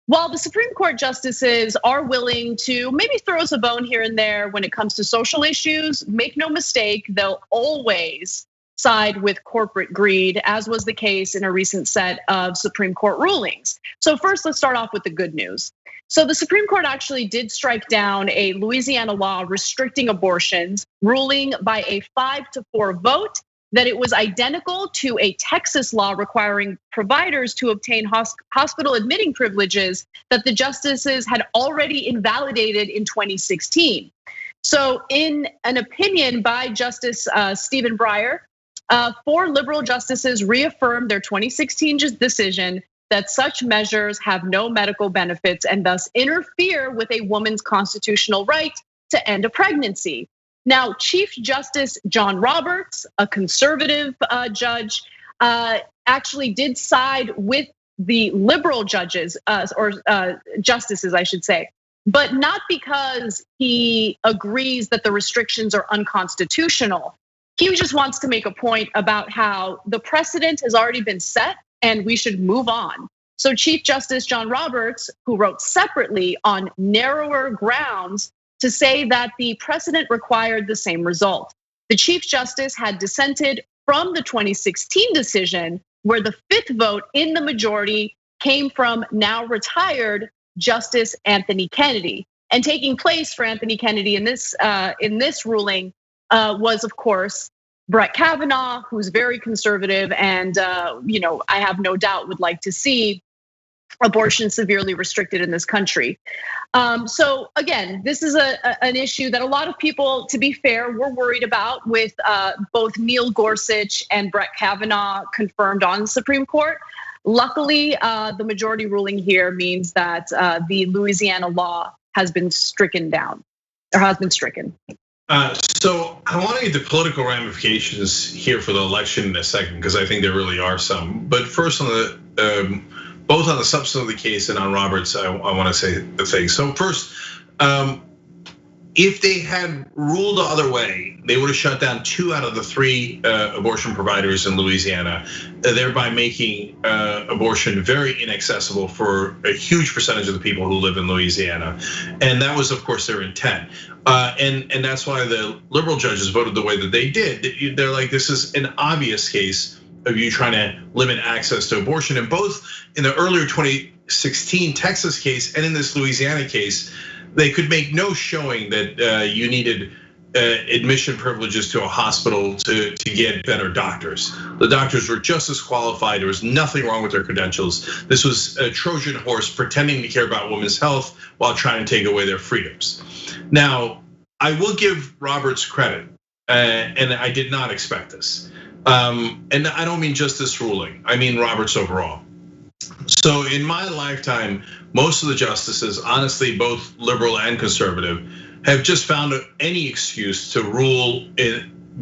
While the Supreme Court justices are willing to maybe throw us a bone here and there when it comes to social issues, make no mistake, they'll always side with corporate greed, as was the case in a recent set of Supreme Court rulings. So first, let's start off with the good news. So the Supreme Court actually did strike down a Louisiana law restricting abortions, ruling by a 5-4 vote that it was identical to a Texas law requiring providers to obtain hospital admitting privileges that the justices had already invalidated in 2016. So in an opinion by Justice Stephen Breyer, 4 liberal justices reaffirmed their 2016 decision that such measures have no medical benefits and thus interfere with a woman's constitutional right to end a pregnancy. Now, Chief Justice John Roberts, a conservative judge, actually did side with the liberal judges, or justices, I should say, but not because he agrees that the restrictions are unconstitutional. He just wants to make a point about how the precedent has already been set and we should move on. So Chief Justice John Roberts, who wrote separately on narrower grounds to say that the precedent required the same result. The Chief Justice had dissented from the 2016 decision, where the 5th vote in the majority came from now retired Justice Anthony Kennedy. And taking place for Anthony Kennedy in this ruling was, of course, Brett Kavanaugh, who's very conservative and I have no doubt would like to see abortion severely restricted in this country. So again, this is an issue that a lot of people, to be fair, were worried about, with both Neil Gorsuch and Brett Kavanaugh confirmed on the Supreme Court. Luckily, the majority ruling here means that the Louisiana law has been stricken down, or has been stricken. So I want to get the political ramifications here for the election in a second, because I think there really are some. But first, on the both on the substance of the case and on Roberts, I want to say the thing. So first, if they had ruled the other way, they would have shut down 2 out of the 3 abortion providers in Louisiana, thereby making abortion very inaccessible for a huge percentage of the people who live in Louisiana. And that was, of course, their intent. And that's why the liberal judges voted the way that they did. They're like, this is an obvious case of you trying to limit access to abortion. And both in the earlier 2016 Texas case and in this Louisiana case, they could make no showing that you needed admission privileges to a hospital to get better doctors. The doctors were just as qualified. There was nothing wrong with their credentials. This was a Trojan horse pretending to care about women's health while trying to take away their freedoms. Now, I will give Roberts credit, and I did not expect this. And I don't mean just this ruling, I mean Roberts overall. So in my lifetime, most of the justices, honestly, both liberal and conservative, have just found any excuse to rule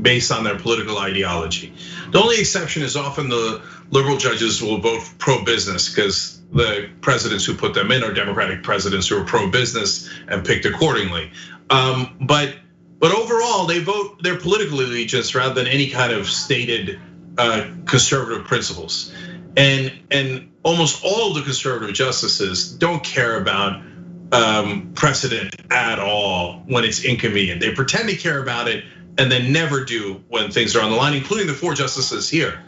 based on their political ideology. The only exception is often the liberal judges will vote pro-business because the presidents who put them in are Democratic presidents who are pro-business and picked accordingly. But overall, they vote their political allegiance rather than any kind of stated conservative principles. And almost all of the conservative justices don't care about precedent at all when it's inconvenient. They pretend to care about it and then never do when things are on the line, including the 4 justices here.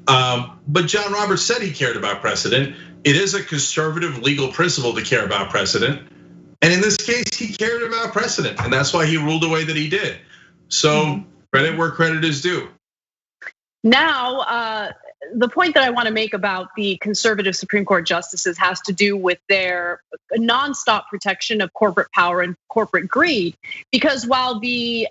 But John Roberts said he cared about precedent. It is a conservative legal principle to care about precedent. And in this case, he cared about precedent, and that's why he ruled the way that he did. So credit where credit is due. Now, the point that I want to make about the conservative Supreme Court justices has to do with their nonstop protection of corporate power and corporate greed. Because while the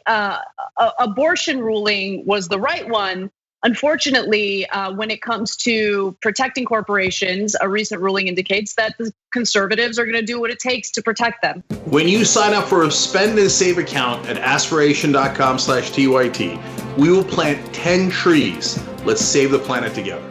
abortion ruling was the right one, unfortunately, when it comes to protecting corporations, a recent ruling indicates that the conservatives are going to do what it takes to protect them. When you sign up for a spend and save account at aspiration.com/TYT, we will plant 10 trees. Let's save the planet together.